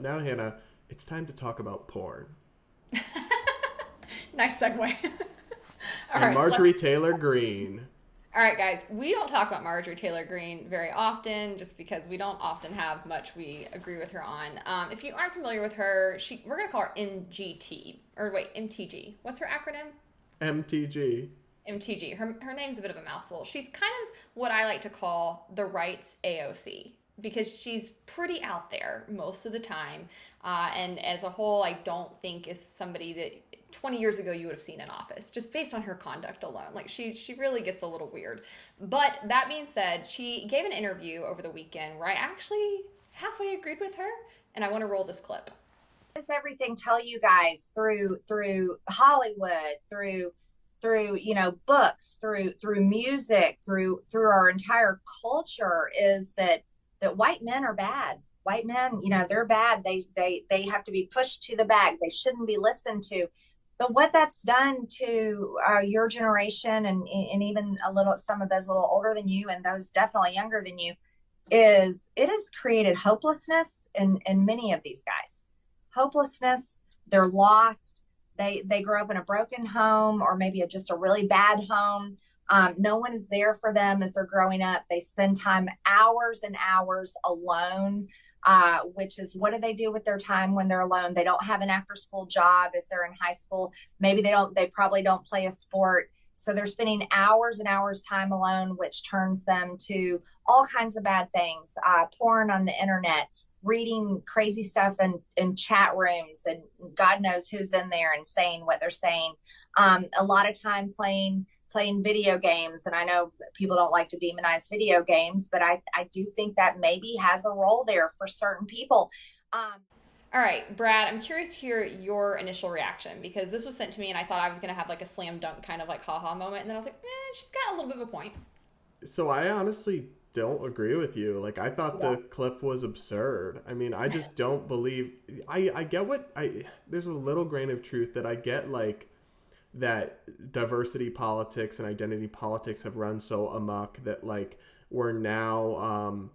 Now, Hannah, it's time to talk about porn. Nice segue. All And right, let's. Marjorie Taylor Greene. All right, guys. We don't talk about Marjorie Taylor Greene very often, just because we don't often have much we agree with her on. If you aren't familiar with her, we're gonna call her MGT or wait MTG. What's her acronym? MTG. MTG. Her name's a bit of a mouthful. She's kind of what I like to call the rights AOC because she's pretty out there most of the time. And as a whole, I don't think is somebody that 20 years ago you would have seen in office just based on her conduct alone. Like she really gets a little weird. But that being said, she gave an interview over the weekend where I actually halfway agreed with her, and I want to roll this clip. Does everything tell you guys through Hollywood, through books, through music, through our entire culture is that white men are bad. White men, they're bad. They have to be pushed to the back. They shouldn't be listened to. But what that's done to your generation and even a little some of those a little older than you and those definitely younger than you is it has created hopelessness in many of these guys. Hopelessness, they're lost. They grow up in a broken home or maybe just a really bad home. No one is there for them as they're growing up. They spend time hours and hours alone, which is what do they do with their time when they're alone? They don't have an after school job if they're in high school. Maybe they probably don't play a sport. So they're spending hours and hours time alone, which turns them to all kinds of bad things, porn on the internet, reading crazy stuff in chat rooms, and God knows who's in there and saying what they're saying. A lot of time playing video games. And I know people don't like to demonize video games, but I do think that maybe has a role there for certain people. All right, Brad, I'm curious to hear your initial reaction because this was sent to me and I thought I was going to have like a slam dunk kind of like haha moment. And then I was like, she's got a little bit of a point. So I honestly don't agree with you. Like, I thought Yeah. the clip was absurd. I mean, I just don't believe. I get there's a little grain of truth that I get, like, that diversity politics and identity politics have run so amok that, like, we're now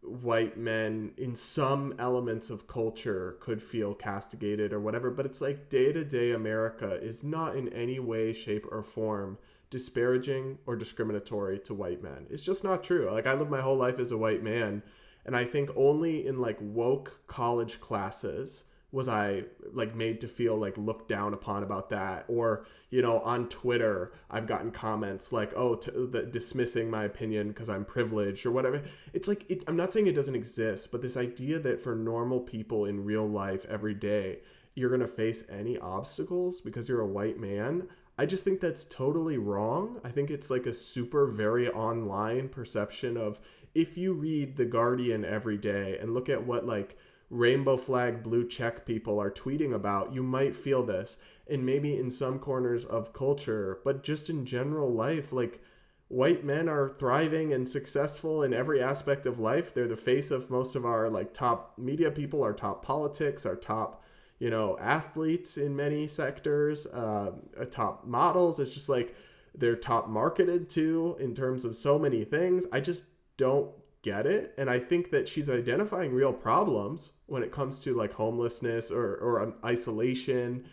white men in some elements of culture could feel castigated or whatever, but it's like day-to-day America is not in any way, shape, or form disparaging or discriminatory to white men. It's just not true. Like, I lived my whole life as a white man, and I think only in like woke college classes was I like made to feel like looked down upon about that, or on Twitter I've gotten comments like, oh, dismissing my opinion because I'm privileged or whatever. It's like I'm not saying it doesn't exist, but this idea that for normal people in real life every day you're gonna face any obstacles because you're a white man, I just think that's totally wrong. I think it's like a super very online perception of, if you read The Guardian every day and look at what like rainbow flag blue check people are tweeting about, you might feel this. And maybe in some corners of culture, but just in general life, like, white men are thriving and successful in every aspect of life. They're the face of most of our like top media people, our top politics, our top athletes in many sectors, top models. It's just like they're top marketed to in terms of so many things. I just don't get it. And I think that she's identifying real problems when it comes to like homelessness or isolation.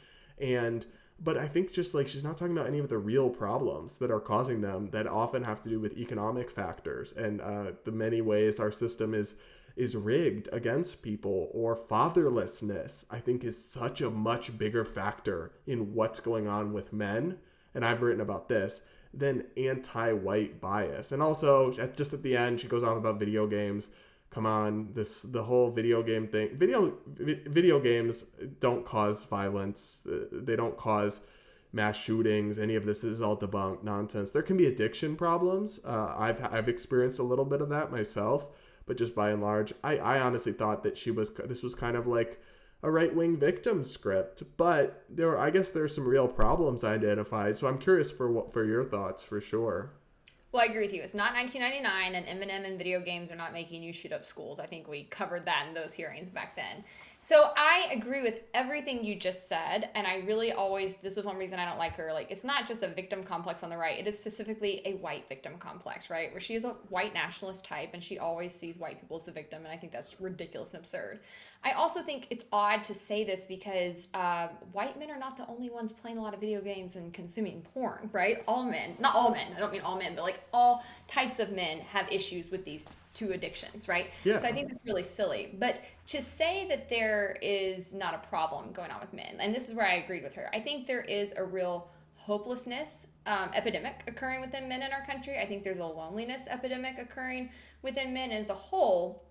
But I think just like she's not talking about any of the real problems that are causing them, that often have to do with economic factors and the many ways our system is rigged against people, or fatherlessness, I think, is such a much bigger factor in what's going on with men. And I've written about this than anti-white bias. And also, just at the end, she goes off about video games. Come on, the whole video game thing. Video games don't cause violence. They don't cause mass shootings. Any of this is all debunked nonsense. There can be addiction problems. I've experienced a little bit of that myself, but just by and large, I honestly thought that this was kind of like a right-wing victim script, but I guess there's some real problems identified. So I'm curious for your thoughts, for sure. Well, I agree with you. It's not 1999, and Eminem and video games are not making you shoot up schools. I think we covered that in those hearings back then. So I agree with everything you just said, and I really always, this is one reason I don't like her. Like, it's not just a victim complex on the right, it is specifically a white victim complex, right? Where she is a white nationalist type, and she always sees white people as the victim, and I think that's ridiculous and absurd. I also think it's odd to say this because white men are not the only ones playing a lot of video games and consuming porn, right? All men, not all men, I don't mean all men, but like all types of men have issues with these two addictions, right? Yeah. So I think that's really silly. But to say that there is not a problem going on with men, and this is where I agreed with her, I think there is a real hopelessness epidemic occurring within men in our country. I think there's a loneliness epidemic occurring within men as a whole.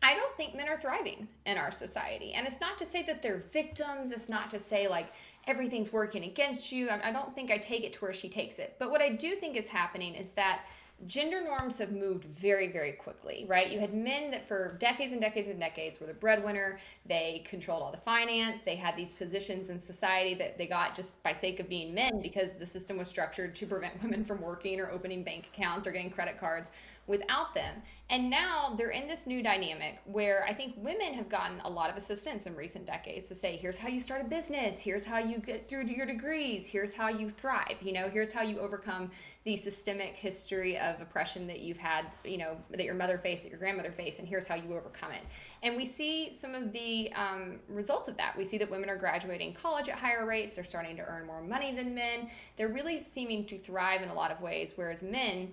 I don't think men are thriving in our society. And it's not to say that they're victims. It's not to say like everything's working against you. I don't think I take it to where she takes it. But what I do think is happening is that gender norms have moved very, very quickly, right? You had men that for decades and decades and decades were the breadwinner. They controlled all the finance. They had these positions in society that they got just by sake of being men because the system was structured to prevent women from working or opening bank accounts or getting credit cards without them. And now they're in this new dynamic where I think women have gotten a lot of assistance in recent decades to say, here's how you start a business, here's how you get through your degrees, here's how you thrive, here's how you overcome the systemic history of oppression that you've had, that your mother faced, that your grandmother faced, and here's how you overcome it. And we see some of the results of that. We see that women are graduating college at higher rates, they're starting to earn more money than men, they're really seeming to thrive in a lot of ways, whereas men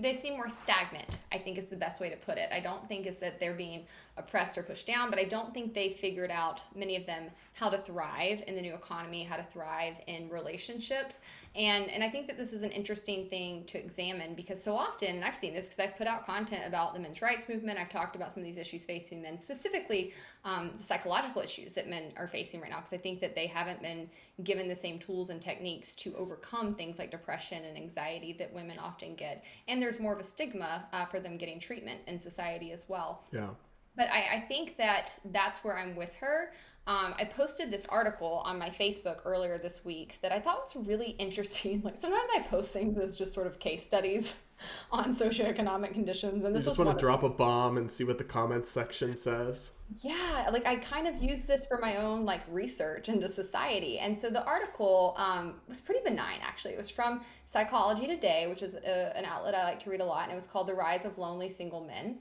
they seem more stagnant, I think is the best way to put it. I don't think it's that they're being oppressed or pushed down, but I don't think they figured out, many of them, how to thrive in the new economy, how to thrive in relationships. And I think that this is an interesting thing to examine because so often, and I've seen this because I've put out content about the men's rights movement, I've talked about some of these issues facing men, specifically the psychological issues that men are facing right now, because I think that they haven't been given the same tools and techniques to overcome things like depression and anxiety that women often get. And there's more of a stigma for them getting treatment in society as well. Yeah. But I think that that's where I'm with her. I posted this article on my Facebook earlier this week that I thought was really interesting. Like sometimes I post things as just sort of case studies on socioeconomic conditions. And this you just want to drop a bomb and see what the comments section says. Yeah, like I kind of use this for my own like research into society. And so the article was pretty benign, actually. It was from Psychology Today, which is an outlet I like to read a lot. And it was called The Rise of Lonely Single Men.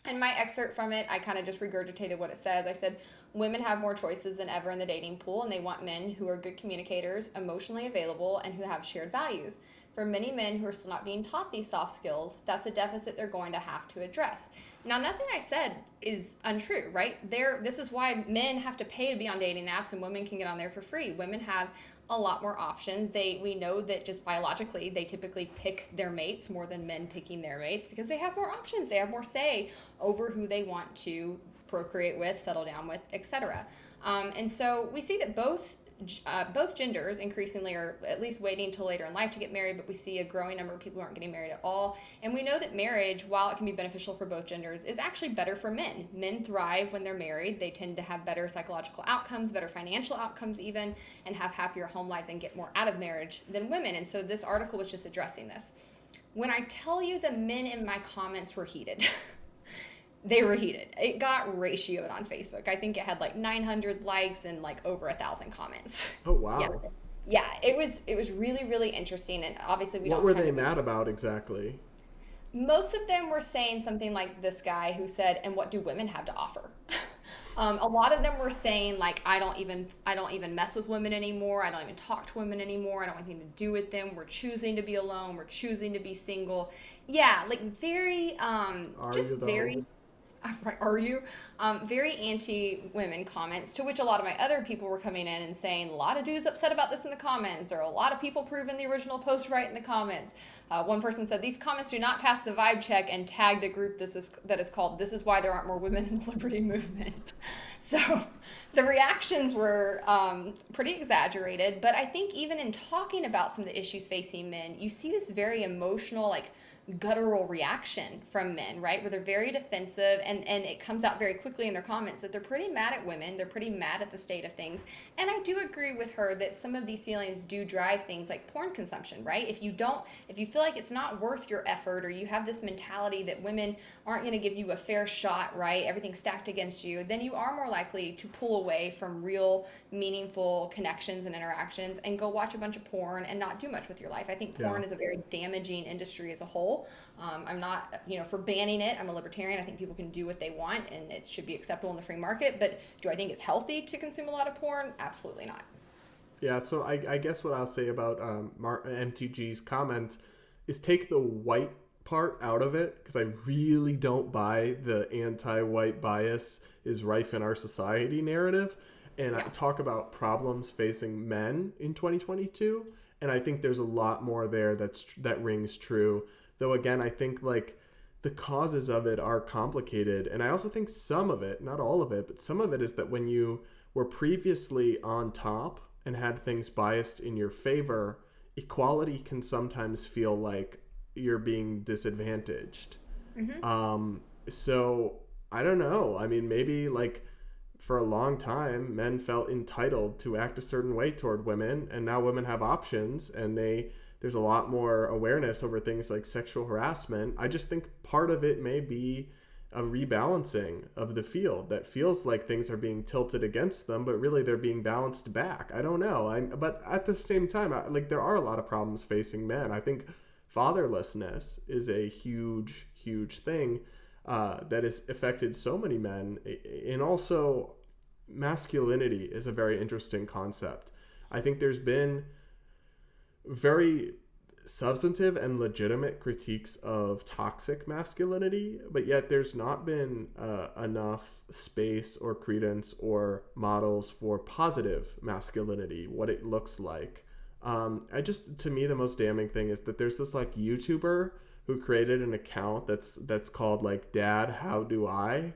And my excerpt from it, I kind of just regurgitated what it says. I said, women have more choices than ever in the dating pool, and they want men who are good communicators, emotionally available, and who have shared values. For many men who are still not being taught these soft skills, that's a deficit they're going to have to address. Now, nothing I said is untrue, right? This is why men have to pay to be on dating apps and women can get on there for free. Women have a lot more options. We know that just biologically, they typically pick their mates more than men picking their mates because they have more options. They have more say over who they want to procreate with, settle down with, etc. And so we see that both genders increasingly are at least waiting till later in life to get married, but we see a growing number of people who aren't getting married at all. And we know that marriage, while it can be beneficial for both genders, is actually better for men. Men thrive when they're married. They tend to have better psychological outcomes, better financial outcomes even, and have happier home lives and get more out of marriage than women. And so this article was just addressing this. When I tell you the men in my comments were heated, they were heated. It got ratioed on Facebook. I think it had like 900 likes and like over 1,000 comments. Oh, wow. Yeah, it was really, really interesting. And obviously What were they mad about exactly? Most of them were saying something like this guy who said, and what do women have to offer? A lot of them were saying like, I don't even mess with women anymore. I don't even talk to women anymore. I don't want anything to do with them. We're choosing to be alone. We're choosing to be single. Yeah, like very, very... Are you? Very anti-women comments, to which a lot of my other people were coming in and saying, a lot of dudes upset about this in the comments, or a lot of people proving the original post right in the comments. One person said, these comments do not pass the vibe check, and tagged a group that is called, This Is Why There Aren't More Women in the Liberty Movement. So the reactions were pretty exaggerated, but I think even in talking about some of the issues facing men, you see this very emotional, like, guttural reaction from men, right? Where they're very defensive, and it comes out very quickly in their comments that they're pretty mad at women. They're pretty mad at the state of things. And I do agree with her that some of these feelings do drive things like porn consumption, right? If you feel like it's not worth your effort, or you have this mentality that women aren't going to give you a fair shot, right? Everything's stacked against you, then you are more likely to pull away from real, meaningful connections and interactions and go watch a bunch of porn and not do much with your life. I think porn is a very damaging industry as a whole. I'm not, for banning it. I'm a libertarian. I think people can do what they want and it should be acceptable in the free market. But do I think it's healthy to consume a lot of porn? Absolutely not. Yeah, so I guess what I'll say about MTG's comments is take the white part out of it, because I really don't buy the anti-white bias is rife in our society narrative. And I talk about problems facing men in 2022, and I think there's a lot more there that rings true. Though again, I think like the causes of it are complicated, and I also think some of it, not all of it, but some of it is that when you were previously on top and had things biased in your favor, equality can sometimes feel like you're being disadvantaged. So I don't know. I mean, maybe like for a long time, men felt entitled to act a certain way toward women, and now women have options, and there's a lot more awareness over things like sexual harassment. I just think part of it may be a rebalancing of the field that feels like things are being tilted against them, but really they're being balanced back. I don't know. But at the same time, there are a lot of problems facing men. I think fatherlessness is a huge, huge thing that has affected so many men. And also masculinity is a very interesting concept. I think there's been very substantive and legitimate critiques of toxic masculinity, but yet there's not been enough space or credence or models for positive masculinity, what it looks like. To me, the most damning thing is that there's this like YouTuber who created an account that's called like Dad, How Do I?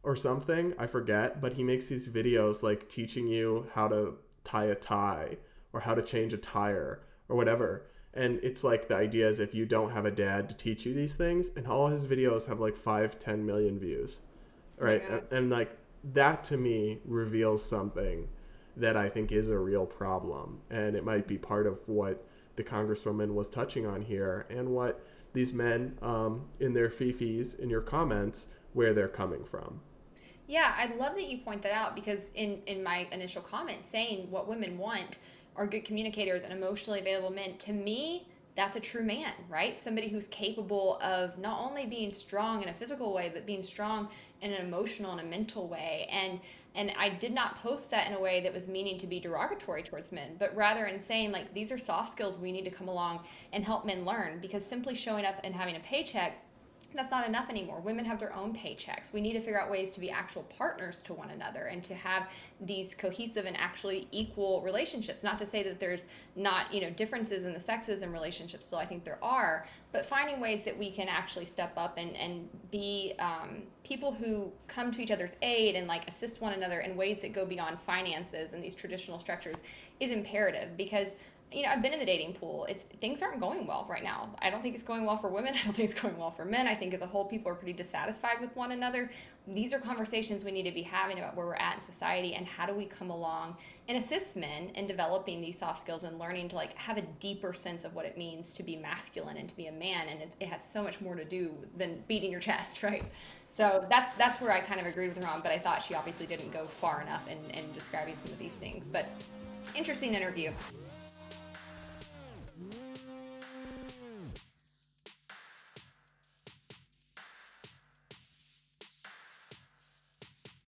Or something, I forget, but he makes these videos like teaching you how to tie a tie or how to change a tire or whatever. And it's like the idea is if you don't have a dad to teach you these things, and all his videos have like 5-10 million views, right? And like that to me reveals something that I think is a real problem, and it might be part of what the Congresswoman was touching on here, and what these men in their fifis in your comments, where they're coming from. Yeah, I love that you point that out, because in my initial comment saying what women want are good communicators and emotionally available men, to me, that's a true man, right? Somebody who's capable of not only being strong in a physical way, but being strong in an emotional and a mental way. And I did not post that in a way that was meaning to be derogatory towards men, but rather in saying like, these are soft skills we need to come along and help men learn, because simply showing up and having a paycheck, that's not enough anymore. Women have their own paychecks. We need to figure out ways to be actual partners to one another and to have these cohesive and actually equal relationships. Not to say that there's not, differences in the sexes in relationships, so I think there are, but finding ways that we can actually step up and be people who come to each other's aid and like assist one another in ways that go beyond finances and these traditional structures is imperative, because I've been in the dating pool. Things aren't going well right now. I don't think it's going well for women. I don't think it's going well for men. I think as a whole, people are pretty dissatisfied with one another. These are conversations we need to be having about where we're at in society and how do we come along and assist men in developing these soft skills and learning to like have a deeper sense of what it means to be masculine and to be a man. And it has so much more to do than beating your chest, right? So that's where I kind of agreed with her on, but I thought she obviously didn't go far enough in describing some of these things. But interesting interview.